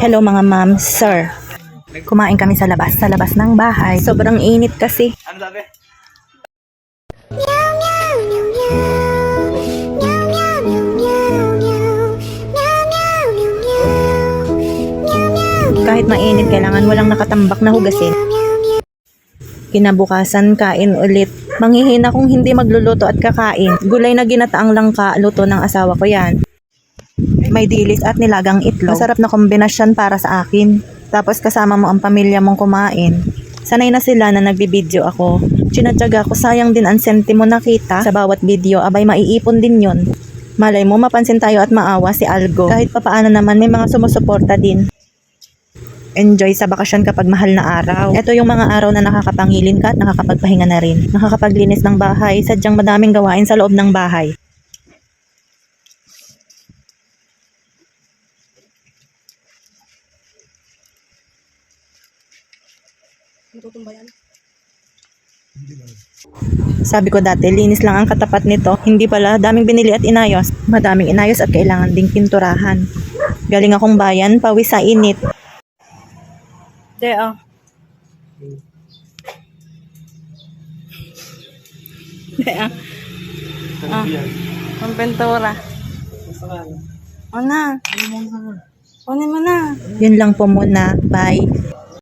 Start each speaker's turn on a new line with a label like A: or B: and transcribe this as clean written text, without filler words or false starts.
A: Hello mga ma'am, sir. Kumain kami sa labas ng bahay. Sobrang init kasi.
B: Ano sabi?
A: Kahit mainit, kailangan walang nakatambak na hugasin. Kinabukasan, kain ulit. Manghihina kung hindi magluluto at kakain. Gulay na ginataang langka, luto ng asawa ko yan. May dilis at nilagang itlog. Masarap na kombinasyon para sa akin. Tapos kasama mo ang pamilya mong kumain. Sanay na sila na nagbibideo ako. Tsinatsaga ko, sayang din ang sentimo nakita sa bawat video. Abay, maiipon din yon. Malay mo, mapansin tayo at maawa si Algo. Kahit papaano naman, may mga sumusuporta din. Enjoy sa bakasyon kapag mahal na araw. Ito yung mga araw na nakakapangilin ka at nakakapagpahinga na rin. Nakakapaglinis ng bahay, sadyang madaming gawain sa loob ng bahay. Sabi ko dati, linis lang ang katapat nito. Hindi pala, daming binili at inayos. Madaming inayos at kailangan ding pinturahan. Galing akong bayan, pawis sa init. Deo. Deo. Ang pintura. O na. Kunin mo na. Yun lang po muna. Bye.